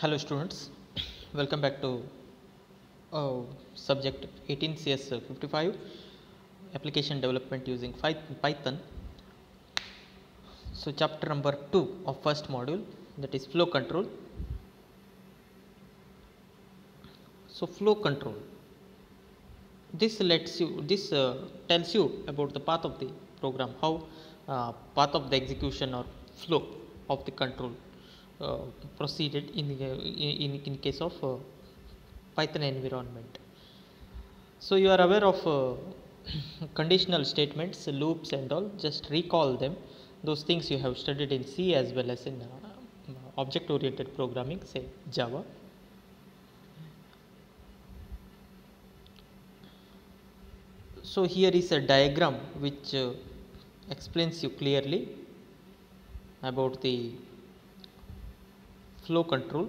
Hello students, welcome back to subject 18 CS 55 application development using Python. So chapter number 2 of first module, that is flow control. So flow control, this tells you about the path of the program, how path of the execution or flow of the control proceeded in case of Python environment. So you are aware of conditional statements, loops and all. Just recall them, those things you have studied in C as well as in object oriented programming, say Java. So here is a diagram which explains you clearly about the flow control.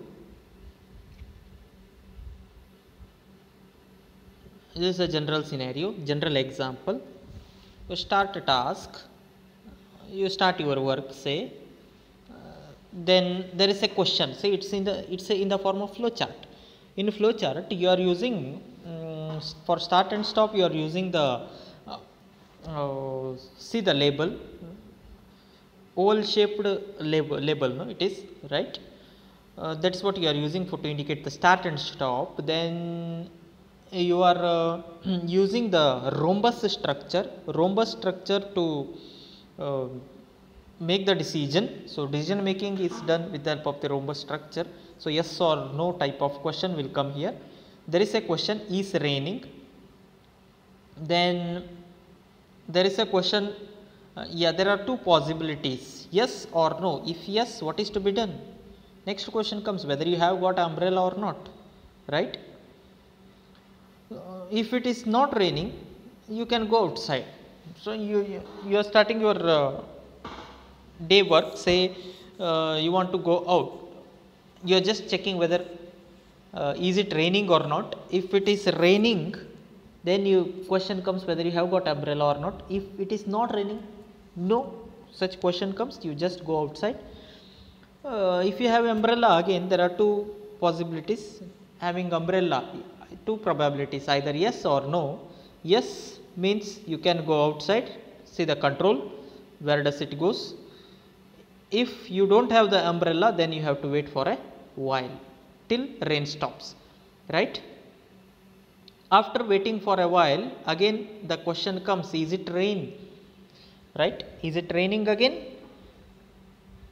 This is a general scenario, general example. You start a task, you start your work, say, then there is a question. Say it's in the form of flow chart. In flow chart, you are using for start and stop. You are using the see the label, oval shaped label. No, it is right. That's what you are using to indicate the start and stop. Then you are using the rhombus structure to make the decision. So decision making is done with the help of the rhombus structure. So yes or no type of question will come here. There is a question, is raining? Then there is a question, there are two possibilities, yes or no. If yes, what is to be done? Next question comes, whether you have got umbrella or not, right? If it is not raining, you can go outside. So you are starting your day work, say you want to go out. You are just checking whether is it raining or not. If it is raining, then question comes whether you have got umbrella or not. If it is not raining, no such question comes, you just go outside. If you have umbrella, again there are two possibilities. Having umbrella, two probabilities, either yes or no. Yes means you can go outside, see the control, where does it goes. If you don't have the umbrella, then you have to wait for a while till rain stops, right? After waiting for a while, again the question comes, is it rain, right? Is it raining again?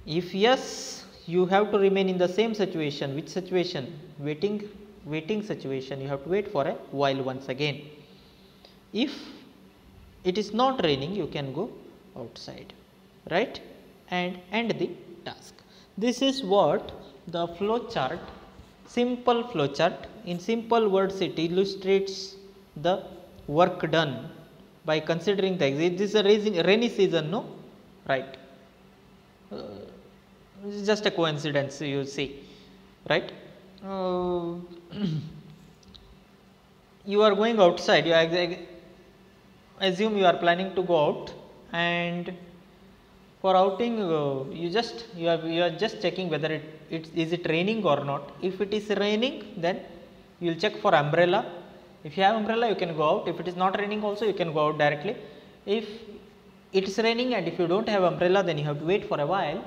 If yes, you have to remain in the same situation. Which situation? Waiting situation. You have to wait for a while once again. If it is not raining, you can go outside, right, and end the task. This is what the flow chart, simple flow chart, in simple words it illustrates the work done by considering the this is a rainy season, no, right? This is just a coincidence, you see, right? You are going outside, you assume you are planning to go out, and for outing you are just checking whether is it raining or not. If it is raining, then you will check for umbrella. If you have umbrella, you can go out. If it is not raining also, you can go out directly. If it is raining and if you don't have umbrella, then you have to wait for a while,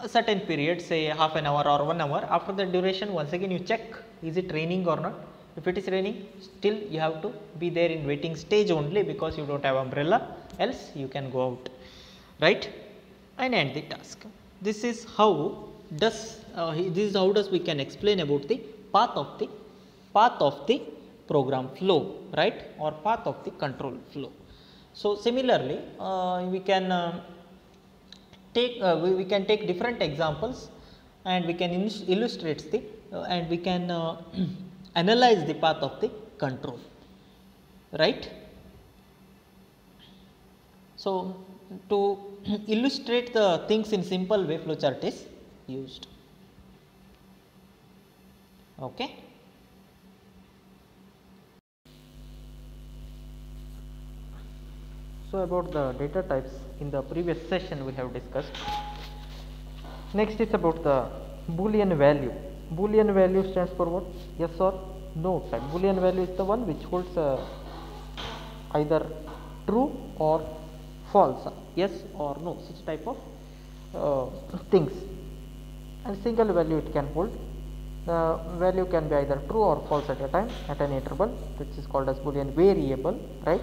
a certain period, say half an hour or 1 hour. After the duration, once again you check, is it raining or not. If it is raining, still you have to be there in waiting stage only, because you don't have umbrella, else you can go out, right, and end the task. This is how does we can explain about the path of the program flow, right, or path of the control flow. So similarly, we can take different examples, and we can illustrate the and we can analyze the path of the control, right. So to illustrate the things in simple way, flowchart is used. Okay. So about the data types, in the previous session we have discussed. Next is about the Boolean value. Boolean value stands for what? Yes or no type. Boolean value is the one which holds either true or false, yes or no, such type of things. And single value it can hold. The value can be either true or false at a time at an interval, which is called as Boolean variable, right?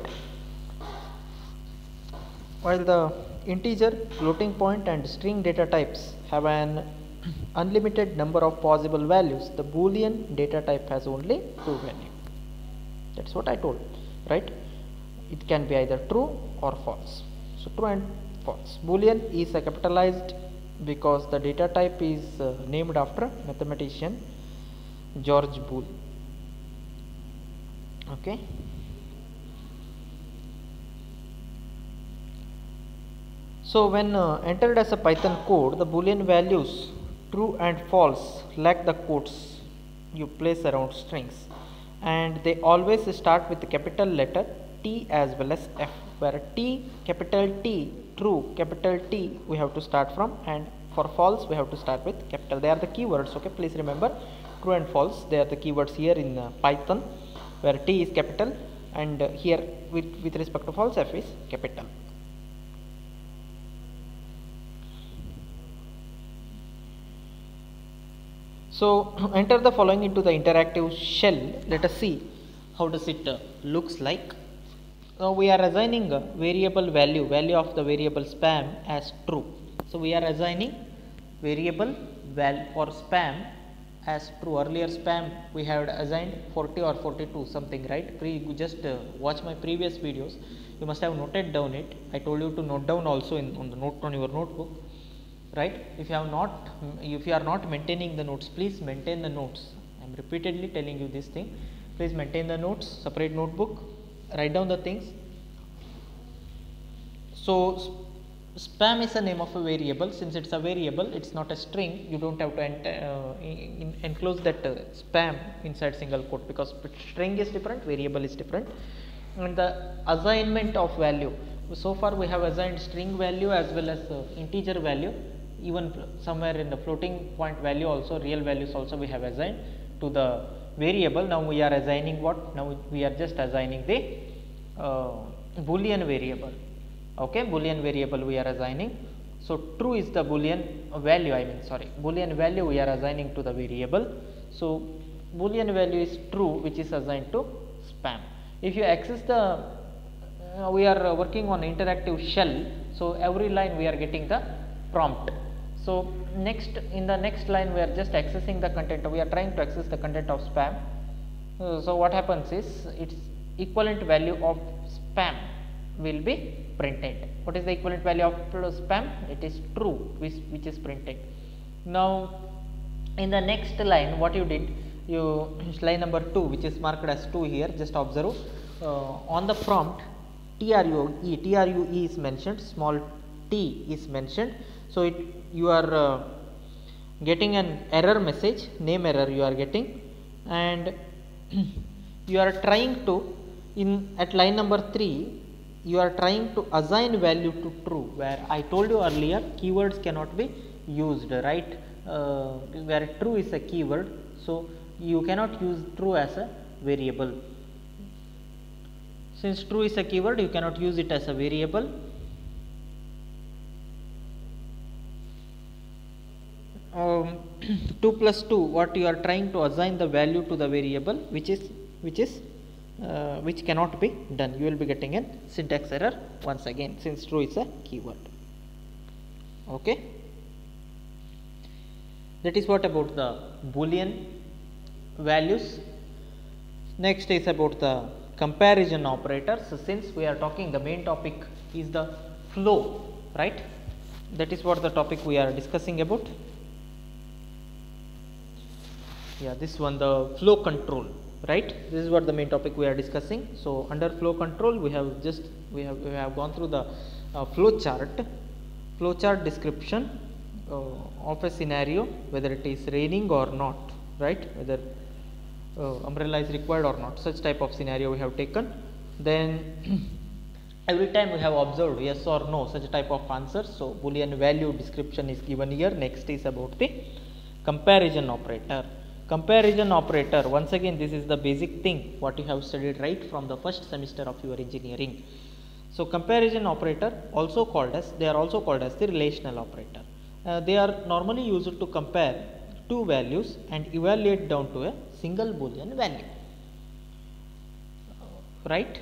While the integer, floating point and string data types have an unlimited number of possible values, the Boolean data type has only two values. That's what I told, right? It can be either true or false. So true and false. Boolean is capitalized because the data type is named after mathematician George Boole. Okay. So when entered as a Python code, the Boolean values true and false lack the quotes you place around strings, and they always start with the capital letter T as well as F, where T, capital T, true, capital T we have to start from, and for false we have to start with capital. They are the keywords, okay, please remember, true and false, they are the keywords here in Python, where T is capital, and here with respect to false, F is capital. So enter the following into the interactive shell. Let us see how does it looks like. Now we are assigning a variable value of the variable spam as true. So we are assigning variable val for spam as true. Earlier spam we had assigned 40 or 42 something, right? Just watch my previous videos. You must have noted down it. I told you to note down also on the note on your notebook, right? If you are not maintaining the notes, please maintain the notes. I am repeatedly telling you this thing. Please maintain the notes, separate notebook, write down the things. So spam is the name of a variable. Since it's a variable, it's not a string. You don't have to enclose that spam inside single quote, because string is different, variable is different. And the assignment of value. So far we have assigned string value as well as integer value. Even somewhere in the floating point value also, real values also we have assigned to the variable. Now we are assigning what? Now we are just assigning the Boolean variable. Okay, Boolean variable we are assigning. So true is the Boolean value, Boolean value we are assigning to the variable. So Boolean value is true, which is assigned to spam. If you access the we are working on interactive shell, so every line we are getting the prompt. So next, in the next line we are just accessing the content, we are trying to access the content of spam. So what happens is, its equivalent value of spam will be printed. What is the equivalent value of spam? It is true, which is printed. Now in the next line, what you did, line number 2, which is marked as 2 here, just observe on the prompt true is mentioned, small t is mentioned. So you are getting an error message, name error you are getting, and you are trying to, at line number 3, you are trying to assign value to true, where I told you earlier keywords cannot be used, right? Where true is a keyword, so you cannot use true as a variable. Since true is a keyword, you cannot use it as a variable. 2 plus 2, what you are trying to assign the value to the variable, which cannot be done. You will be getting a syntax error once again, since true is a keyword. Okay, that is what about the Boolean values. Next is about the comparison operators. So since we are talking, the main topic is the flow, right? That is what the topic we are discussing about. Yeah, this one, the flow control, right? This is what the main topic we are discussing. So under flow control, we have gone through the flow chart description of a scenario, whether it is raining or not, right? Whether umbrella is required or not, such type of scenario we have taken. Then every time we have observed yes or no, such type of answers. So Boolean value description is given here. Next is about the Comparison operator. Comparison operator, once again, this is the basic thing what you have studied right from the first semester of your engineering. So comparison operator also called as, they are also called as the relational operator. They are normally used to compare two values and evaluate down to a single Boolean value, right?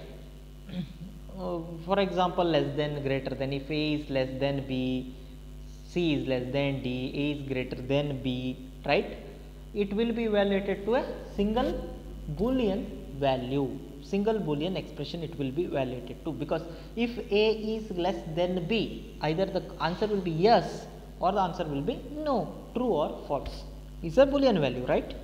For example, less than, greater than. If A is less than B, C is less than D, A is greater than B, right? It will be evaluated to a single Boolean value, single Boolean expression it will be evaluated to, because if A is less than B, either the answer will be yes or the answer will be no, true or false. It's a Boolean value, right?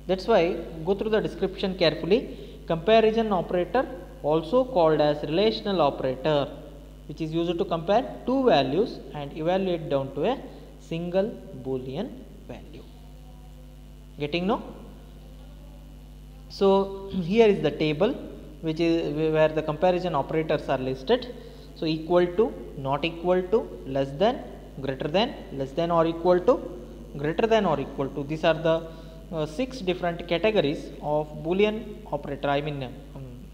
That's why go through the description carefully. Comparison operator, also called as relational operator, which is used to compare two values and evaluate down to a single Boolean value. Getting no? So here is the table which is where the comparison operators are listed. So equal to, not equal to, less than, greater than, less than or equal to, greater than or equal to. These are the 6 different categories of Boolean operator. I mean,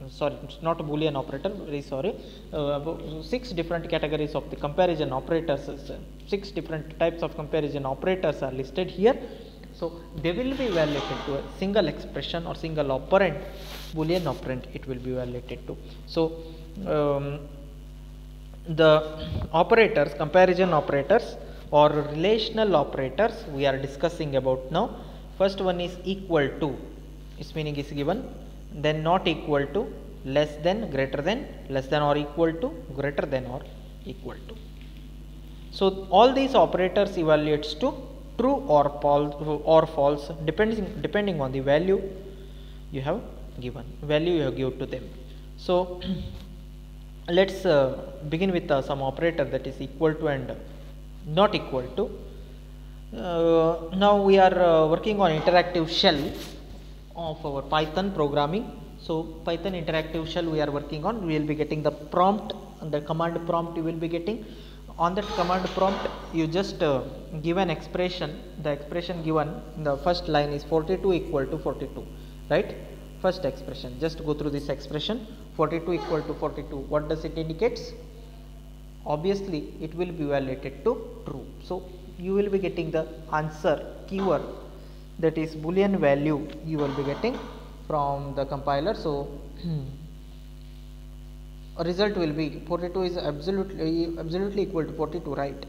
sorry, it's not a Boolean operator, very sorry. 6 different categories of the comparison operators, 6 different types of comparison operators are listed here. So they will be evaluated to a single expression or single operand, Boolean operand it will be evaluated to. So the operators, comparison operators or relational operators we are discussing about now. First one is equal to, its meaning is given, then not equal to, less than, greater than, less than or equal to, greater than or equal to. So all these operators evaluates to true or false depending on the value you have given, to them. So let's begin with some operator that is equal to and not equal to. Now we are working on interactive shell of our Python programming. So Python interactive shell we are working on. We will be getting the prompt, and the command prompt you will be getting. On that command prompt you just give an expression. The expression given in the first line is 42 equal to 42, right? First expression, just go through this expression. 42 equal to 42, what does it indicates? Obviously it will be evaluated to true. So you will be getting the answer keyword, that is Boolean value you will be getting from the compiler. So a result will be 42 is absolutely equal to 42, right?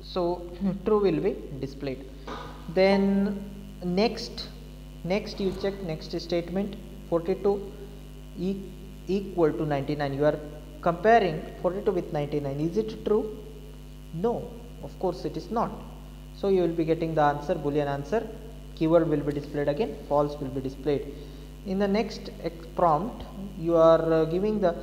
So true will be displayed. Then next you check next statement, 42 equal to 99. You are comparing 42 with 99. Is it true? No, of course it is not. So you will be getting the answer, Boolean answer. Keyword will be displayed again, false will be displayed. In the next prompt you are giving the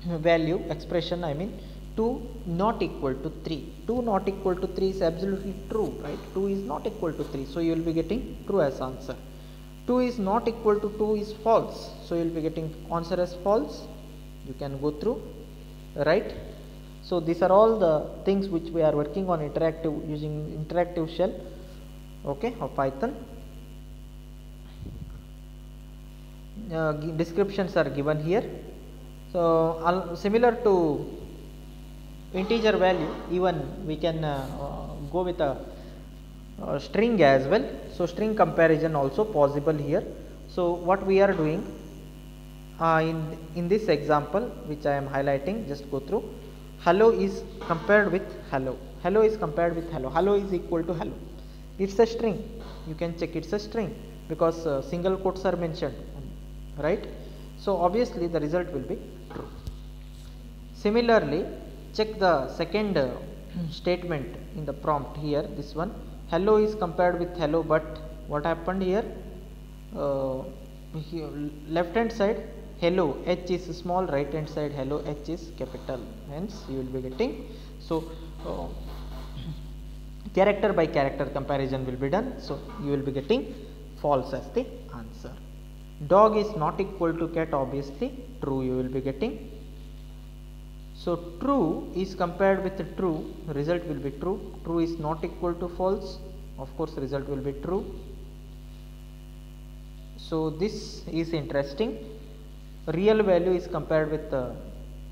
value expression, I mean 2 not equal to 3. 2 not equal to 3 is absolutely true, right? 2 is not equal to 3, so you will be getting true as answer. 2 is not equal to 2 is false, so you will be getting answer as false. You can go through, right? So these are all the things which we are working on interactive, using interactive shell, okay, of Python. Descriptions are given here. So similar to integer value, even we can go with a string as well. So string comparison also possible here. So what we are doing in this example which I am highlighting, just go through. Hello is compared with hello. Hello is compared with hello. Hello is equal to hello. It's a string. You can check it's a string because single quotes are mentioned, right? So obviously the result will be true. Similarly, check the second statement in the prompt here, this one. Hello is compared with hello, but what happened here? Here left hand side hello, H is small, right hand side hello, H is capital, hence you will be getting. So character by character comparison will be done, so you will be getting false as the answer. Dog is not equal to cat, obviously true you will be getting. So true is compared with true, result will be true. True is not equal to false, of course result will be true. So this is interesting. Real value is compared with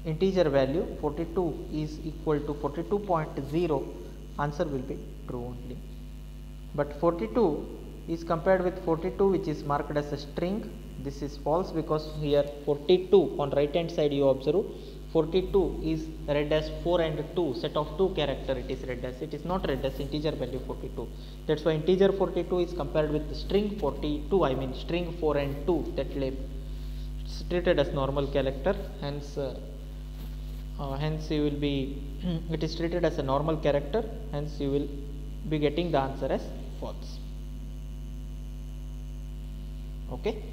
integer value. 42 is equal to 42.0, answer will be true only. But 42 is compared with 42 which is marked as a string. This is false because here 42 on right hand side you observe 42 is read as 4 and 2, set of 2 character it is read as, it is not read as integer value 42. That's why integer 42 is compared with string 42, I mean string 4 and 2, that it's treated as normal character, hence you will be it is treated as a normal character, hence you will be getting the answer as false. Okay.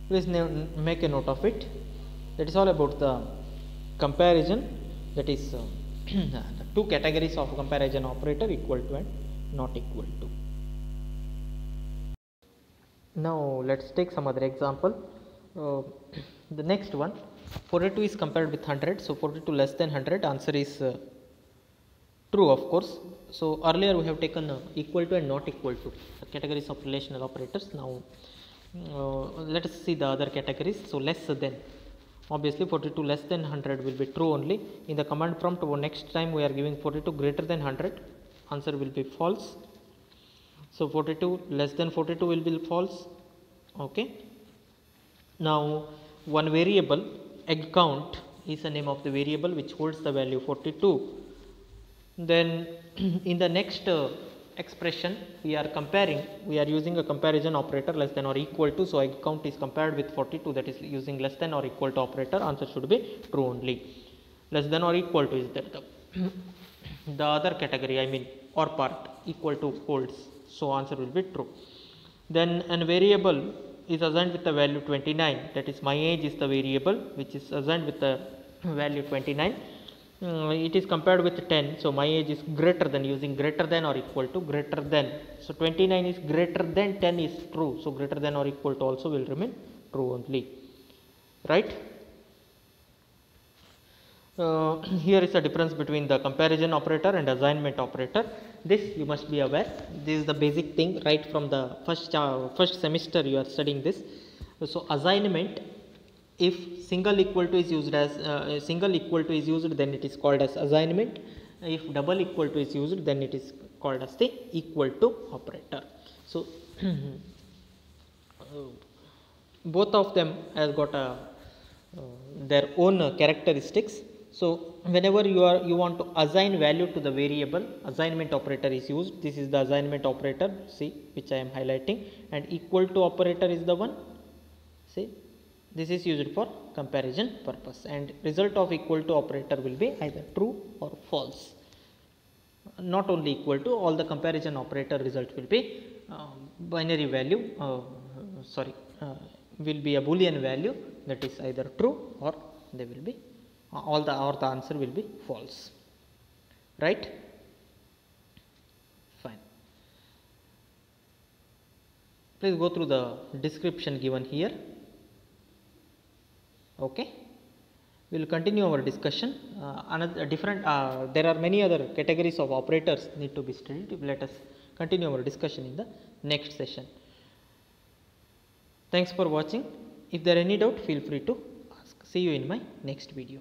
Please make a note of it. That is all about the comparison, that is the two categories of comparison operator, equal to and not equal to. Now let's take some other example. The next one, 42 is compared with 100, so 42 less than 100, answer is true of course. So earlier we have taken equal to and not equal to, the categories of relational operators. Now let us see the other categories. So less than, obviously 42 less than 100 will be true only. In the command prompt next time we are giving 42 greater than 100, answer will be false. So 42 less than 42 will be false. Okay. Now one variable egg count is the name of the variable which holds the value 42. Then in the next expression we are comparing, we are using a comparison operator less than or equal to, so egg count is compared with 42, that is using less than or equal to operator, answer should be true only. Less than or equal to is the other category, I mean or part, equal to holds, so answer will be true. Then a variable is assigned with the value 29, that is my age is the variable which is assigned with the value 29. It is compared with 10, so my age is greater than, using greater than or equal to, greater than, so 29 is greater than 10 is true, so greater than or equal to also will remain true only, right. Here is the difference between the comparison operator and assignment operator. This you must be aware, this is the basic thing right from the first semester you are studying this. So assignment, if single equal to is used as single equal to is used, then it is called as assignment. If double equal to is used, then it is called as the equal to operator. So both of them has got their own characteristics. So whenever you want to assign value to the variable, assignment operator is used. This is the assignment operator, see, which I am highlighting, and equal to operator is the one, see, this is used for comparison purpose, and result of equal to operator will be either true or false. Not only equal to, all the comparison operator result will be binary value, will be a boolean value, that is either true or they will be or the answer will be false, right. Fine. Please go through the description given here. Okay, we will continue our discussion. Another different there are many other categories of operators need to be studied. Let us continue our discussion in the next session. Thanks for watching. If there are any doubt, feel free to ask. See you in my next video.